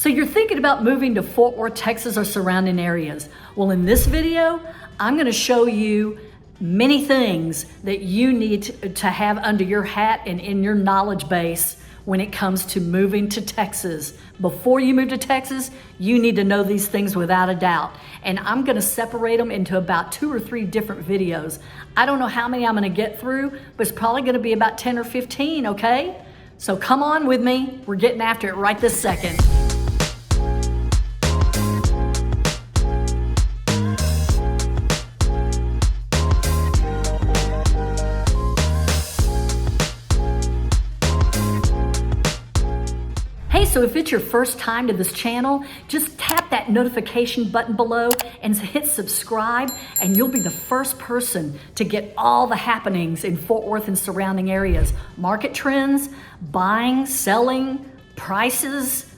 So you're thinking about moving to Fort Worth, Texas or surrounding areas. Well, in this video, I'm gonna show you many things that you need to have under your hat and in your knowledge base when it comes to moving to Texas. Before you move to Texas, you need to know these things without a doubt. And I'm gonna separate them into about 2 or 3 different videos. I don't know how many I'm gonna get through, but it's probably gonna be about 10 or 15, okay? So come on with me, we're getting after it right this second. So if it's your first time to this channel, just tap that notification button below and hit subscribe, and you'll be the first person to get all the happenings in Fort Worth and surrounding areas. Market trends, buying, selling, prices,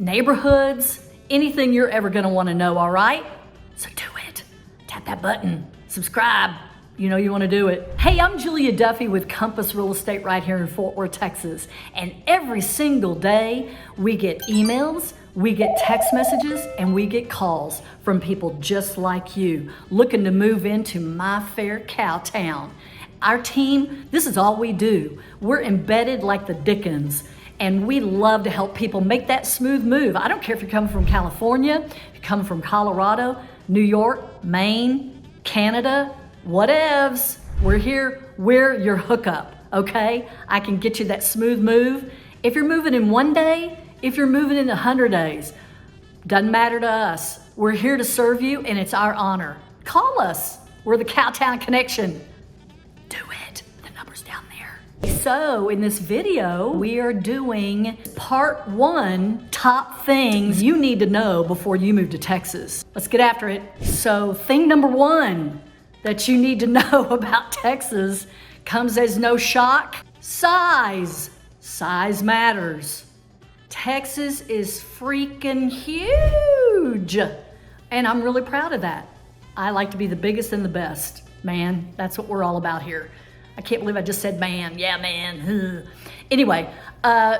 neighborhoods, anything you're ever gonna wanna know, all right? So do it. Tap that button, subscribe. You know you want to do it. Hey, I'm Julia Duffy with Compass Real Estate right here in Fort Worth, Texas. And every single day we get emails, we get text messages, and we get calls from people just like you looking to move into my fair cow town. Our team, this is all we do. We're embedded like the Dickens, and we love to help people make that smooth move. I don't care if you're coming from California, if you're coming from Colorado, New York, Maine, Canada, whatevs, we're here, we're your hookup, okay? I can get you that smooth move. If you're moving in 1 day, if you're moving in 100 days, doesn't matter to us. We're here to serve you, and it's our honor. Call us. We're the Cowtown Connection. Do it. The number's down there. So in this video, we are doing part 1, top things you need to know before you move to Texas. Let's get after it. So thing number 1 that you need to know about Texas comes as no shock. Size. Size matters. Texas is freaking huge. And I'm really proud of that. I like to be the biggest and the best. Man, that's what we're all about here. I can't believe I just said man. Yeah, man. Anyway,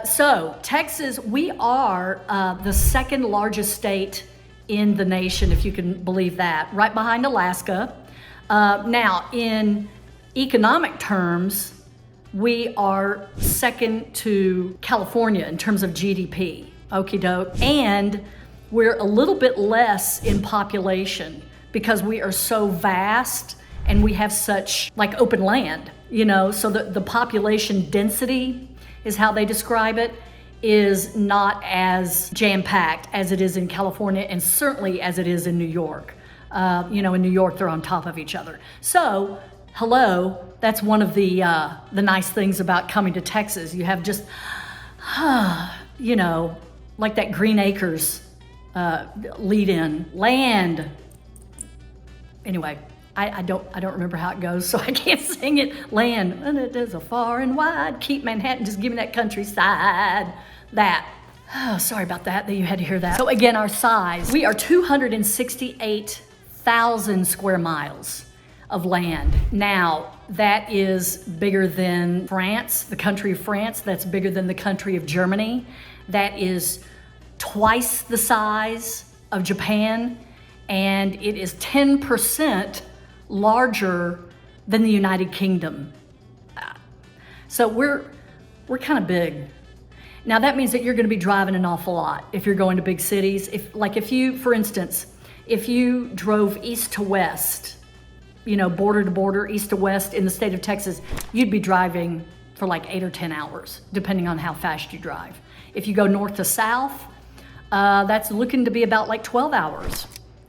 so Texas, we are the second largest state in the nation, if you can believe that, right behind Alaska. Now, in economic terms, we are second to California in terms of GDP, okie doke. And we're a little bit less in population because we are so vast and we have such like open land, you know, so the population density is how they describe it, is not as jam-packed as it is in California and certainly as it is in New York. You know, in New York, they're on top of each other. So, hello, that's one of the nice things about coming to Texas. You have just, you know, like that Green Acres lead in, land. Anyway, I don't remember how it goes, so I can't sing it. Land, and it is a far and wide, keep Manhattan, just give me that countryside. That. Oh, sorry about that you had to hear that. So again, our size, we are 268,000 square miles of land. Now, that is bigger than France, the country of France. That's bigger than the country of Germany. That is twice the size of Japan, and it is 10% larger than the United Kingdom. So we're kind of big. Now that means that you're going to be driving an awful lot if you're going to big cities. If you, for instance, if you drove east to west, you know, border to border, east to west in the state of Texas, you'd be driving for like 8 or 10 hours, depending on how fast you drive. If you go north to south, that's looking to be about like 12 hours.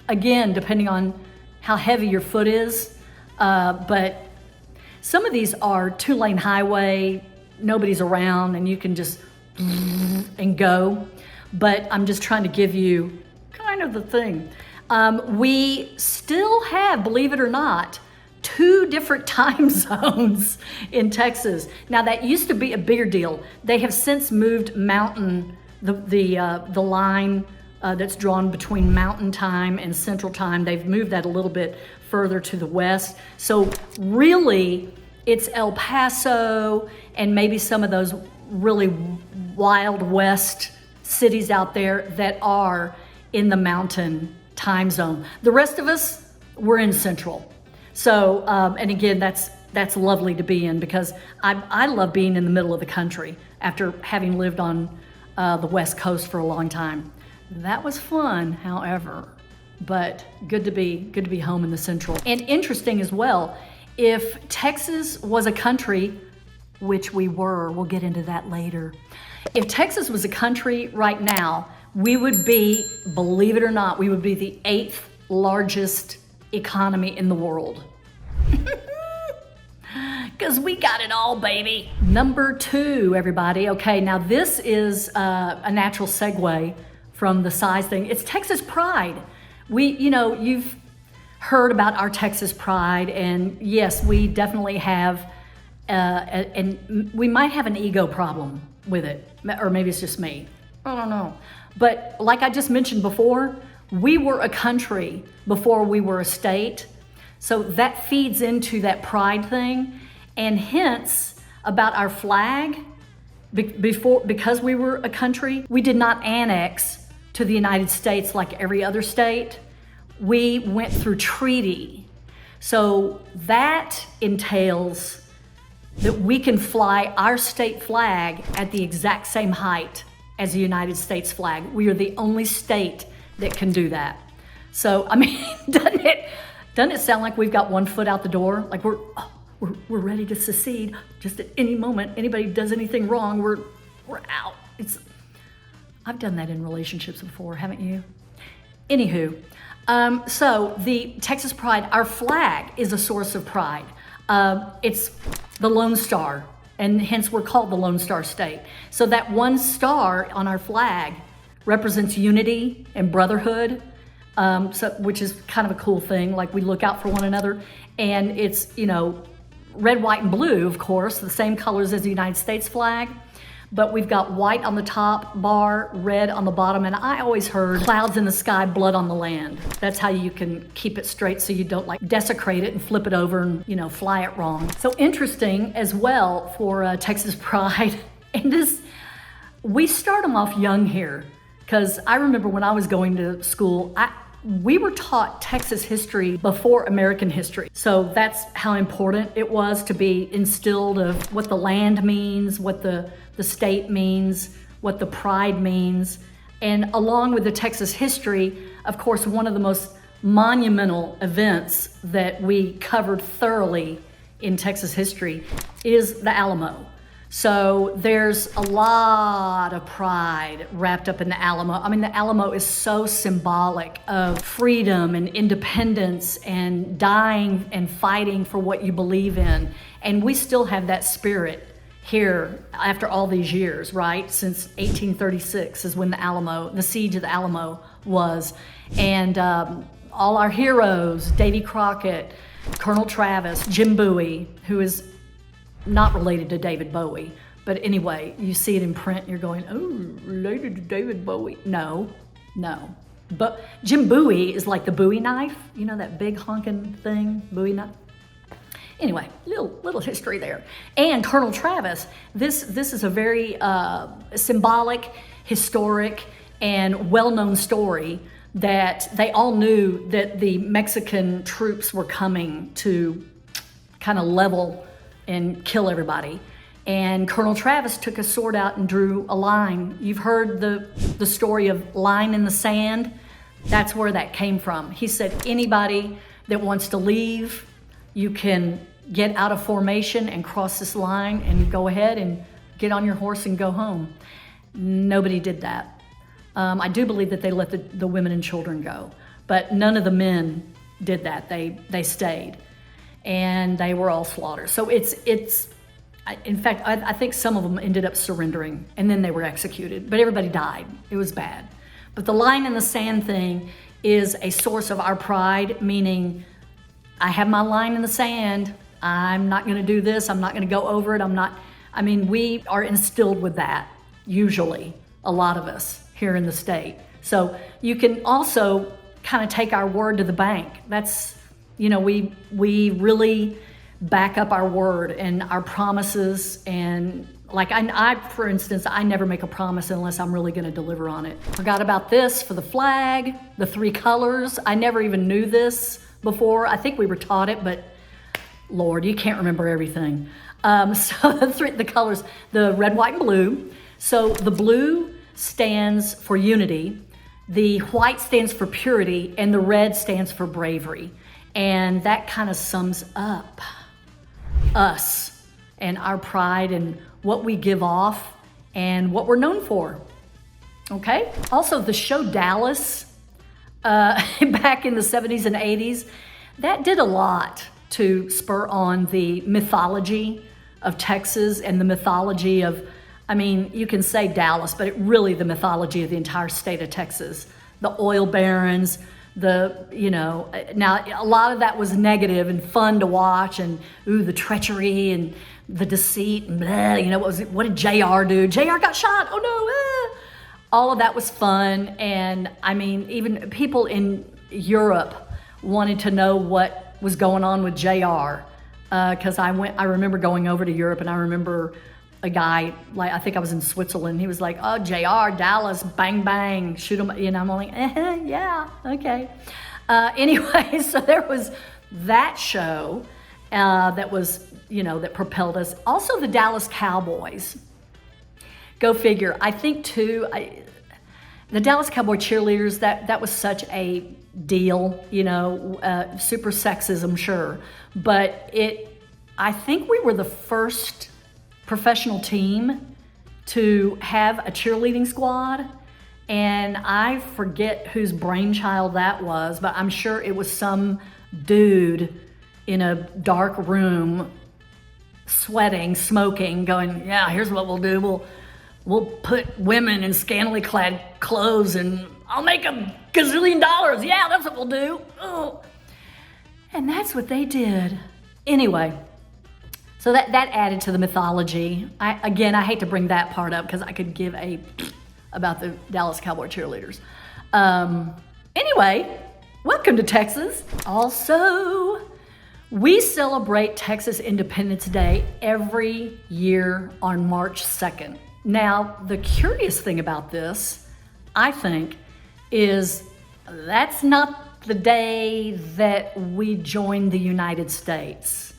Again, depending on how heavy your foot is. But some of these are 2-lane highway, nobody's around, and you can just and go. But I'm just trying to give you kind of the thing. We still have, believe it or not, 2 different time zones in Texas. Now that used to be a bigger deal. They have since moved mountain, the line that's drawn between mountain time and central time. They've moved that a little bit further to the west. So really, it's El Paso and maybe some of those really Wild West cities out there that are in the mountain time zone. The rest of us, we're in central. So, and again, that's lovely to be in, because I love being in the middle of the country after having lived on the West Coast for a long time. That was fun, however, but good to be home in the central. And interesting as well, if Texas was a country, which we were, we'll get into that later. If Texas was a country right now, we would be, believe it or not, we would be the 8th largest economy in the world. Because we got it all, baby. Number 2, everybody. Okay, now this is a natural segue from the size thing. It's Texas pride. You've heard about our Texas pride, and yes, we definitely have, and we might have an ego problem with it, or maybe it's just me. I don't know. But like I just mentioned before, we were a country before we were a state. So that feeds into that pride thing, and hence about our flag, because we were a country, we did not annex to the United States like every other state. We went through treaty. So that entails that we can fly our state flag at the exact same height as the United States flag. We are the only state that can do that. So, I mean, doesn't it sound like we've got one foot out the door? Like we're ready to secede. Just at any moment, anybody does anything wrong, we're out. I've done that in relationships before, haven't you? Anywho, so the Texas pride, our flag is a source of pride. It's the Lone Star, and hence we're called the Lone Star State. So that one star on our flag represents unity and brotherhood, which is kind of a cool thing. Like we look out for one another, and it's, red, white, and blue, of course, the same colors as the United States flag. But we've got white on the top bar, red on the bottom, and I always heard clouds in the sky, blood on the land. That's how you can keep it straight so you don't desecrate it and flip it over and, fly it wrong. So interesting as well for Texas pride. And we start them off young here, because I remember when I was going to school, we were taught Texas history before American history. So that's how important it was to be instilled of what the land means, what the state means, what the pride means. And along with the Texas history, of course, one of the most monumental events that we covered thoroughly in Texas history is the Alamo. So there's a lot of pride wrapped up in the Alamo. I mean, the Alamo is so symbolic of freedom and independence and dying and fighting for what you believe in. And we still have that spirit here after all these years, right? Since 1836 is when the siege of the Alamo was. And all our heroes, Davy Crockett, Colonel Travis, Jim Bowie, who is not related to David Bowie, but anyway, you see it in print and you're going, oh, related to David Bowie. No. But Jim Bowie is like the Bowie knife, that big honking thing, Bowie knife. Anyway, little history there. And Colonel Travis, this is a very symbolic, historic, and well-known story that they all knew that the Mexican troops were coming to kind of level and kill everybody. And Colonel Travis took a sword out and drew a line. You've heard the story of line in the sand. That's where that came from. He said, anybody that wants to leave, you can get out of formation and cross this line and go ahead and get on your horse and go home. Nobody did that. I do believe that they let the women and children go, but none of the men did that. They stayed. And they were all slaughtered. So in fact, I think some of them ended up surrendering and then they were executed, but everybody died. It was bad. But the line in the sand thing is a source of our pride, meaning I have my line in the sand. I'm not gonna do this. I'm not gonna go over it. We are instilled with that, usually, a lot of us here in the state. So you can also kind of take our word to the bank. That's, we really back up our word and our promises and For instance, I never make a promise unless I'm really going to deliver on it. Forgot about this for the flag, the 3 colors. I never even knew this before. I think we were taught it, but Lord, you can't remember everything. So the colors, the red, white, and blue. So the blue stands for unity, the white stands for purity, and the red stands for bravery. And that kind of sums up us and our pride and what we give off and what we're known for. Okay? Also, the show Dallas, back in the 70s and 80s, that did a lot to spur on the mythology of Texas and the mythology of, I mean, you can say Dallas, but really the mythology of the entire state of Texas. The oil barons, now a lot of that was negative and fun to watch, and the treachery and the deceit and blah, what did JR do? JR got shot, oh no, All of that was fun, and I mean, even people in Europe wanted to know what was going on with JR, because I remember going over to Europe, and I remember a guy, I think I was in Switzerland, he was like, oh, JR, Dallas, bang, bang, shoot him, I'm like, yeah, okay. Anyway, so there was that show that was, that propelled us. Also the Dallas Cowboys. Go figure. I think too, the Dallas Cowboy cheerleaders, that was such a deal, super sexism, sure. But I think we were the first professional team to have a cheerleading squad, and I forget whose brainchild that was, but I'm sure it was some dude in a dark room, sweating, smoking, going, yeah, here's what we'll do. We'll put women in scantily clad clothes and I'll make $1 gazillion. Yeah, that's what we'll do. Oh. And that's what they did. Anyway, so that added to the mythology. I hate to bring that part up because I could give about the Dallas Cowboy cheerleaders. Anyway, welcome to Texas. Also, we celebrate Texas Independence Day every year on March 2nd. Now, the curious thing about this, I think, is that's not the day that we joined the United States.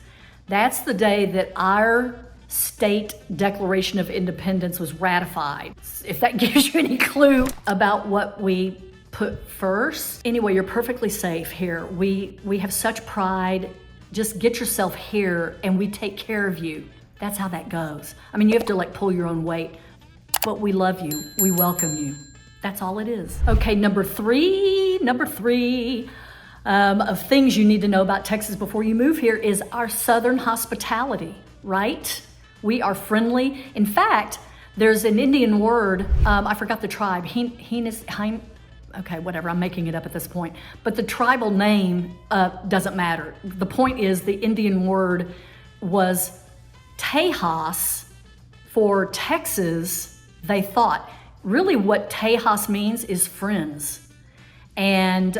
That's the day that our state Declaration of Independence was ratified. If that gives you any clue about what we put first. Anyway, you're perfectly safe here. We have such pride. Just get yourself here and we take care of you. That's how that goes. I mean, you have to pull your own weight, but we love you. We welcome you. That's all it is. Okay, number three of things you need to know about Texas before you move here is our Southern hospitality, right? We are friendly. In fact, there's an Indian word, I forgot the tribe, okay, whatever, I'm making it up at this point. But the tribal name doesn't matter. The point is the Indian word was Tejas for Texas, they thought. Really what Tejas means is friends. And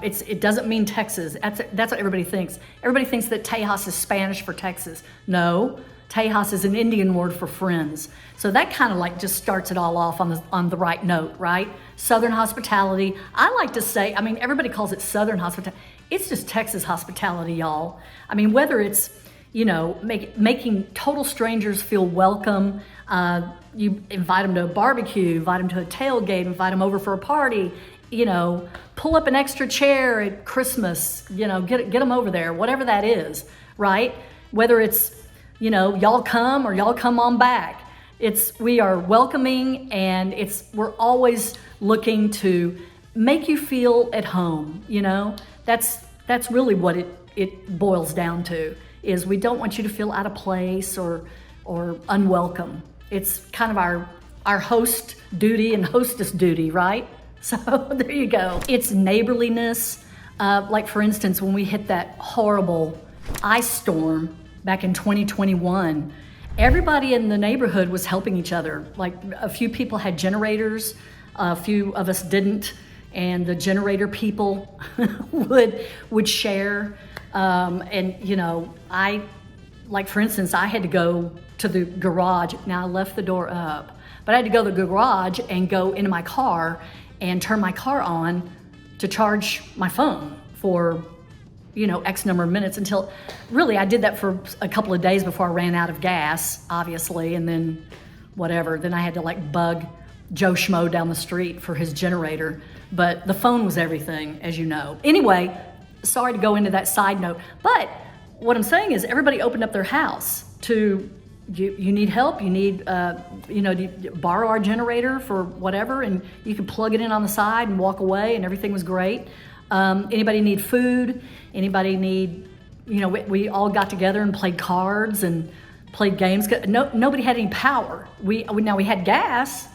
it doesn't mean Texas. That's what everybody thinks. Everybody thinks that Tejas is Spanish for Texas. No, Tejas is an Indian word for friends. So that kind of just starts it all off on the right note, right? Southern hospitality. I like to say, I mean, everybody calls it Southern hospitality. It's just Texas hospitality, y'all. I mean, whether it's, making total strangers feel welcome, you invite them to a barbecue, invite them to a tailgate, invite them over for a party, pull up an extra chair at Christmas, get them over there, whatever that is, right? Whether it's, y'all come or y'all come on back. We are welcoming, and we're always looking to make you feel at home, That's really what it boils down to, is we don't want you to feel out of place or unwelcome. It's kind of our host duty and hostess duty, right? So there you go. It's neighborliness. For instance, when we hit that horrible ice storm back in 2021, everybody in the neighborhood was helping each other. A few people had generators, a few of us didn't, and the generator people would share. For instance, I had to go to the garage. Now I left the door up, but I had to go to the garage and go into my car and turn my car on to charge my phone for, X number of minutes until, really, I did that for a couple of days before I ran out of gas, obviously, and then whatever. Then I had to bug Joe Schmo down the street for his generator, but the phone was everything, as you know. Anyway, sorry to go into that side note, but what I'm saying is everybody opened up their house to, you need help, you need, to borrow our generator for whatever, and you could plug it in on the side and walk away, and everything was great. Anybody need food? Anybody need, we all got together and played cards and played games. Nobody had any power. We had gas,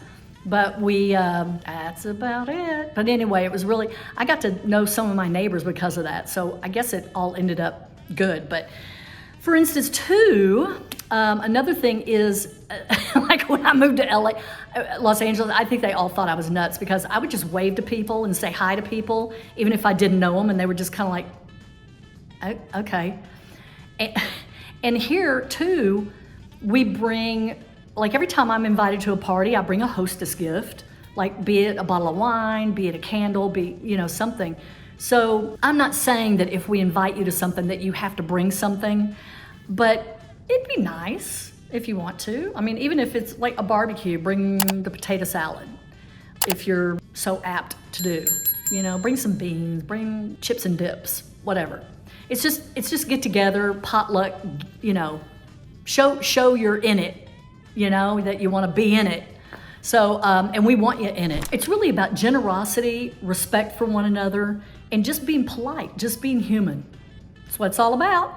but that's about it. But anyway, it was really, I got to know some of my neighbors because of that. So I guess it all ended up good. But for instance, too, another thing is, when I moved to Los Angeles, I think they all thought I was nuts because I would just wave to people and say hi to people, even if I didn't know them, and they were just kind of like, okay. And here, too, we bring, every time I'm invited to a party, I bring a hostess gift, be it a bottle of wine, be it a candle, something. So I'm not saying that if we invite you to something that you have to bring something, but it'd be nice if you want to. I mean, even if it's a barbecue, bring the potato salad if you're so apt to do. Bring some beans, bring chips and dips, whatever. It's just get together, potluck, show you're in it, that you want to be in it. So, and we want you in it. It's really about generosity, respect for one another, and just being polite, just being human. That's what it's all about.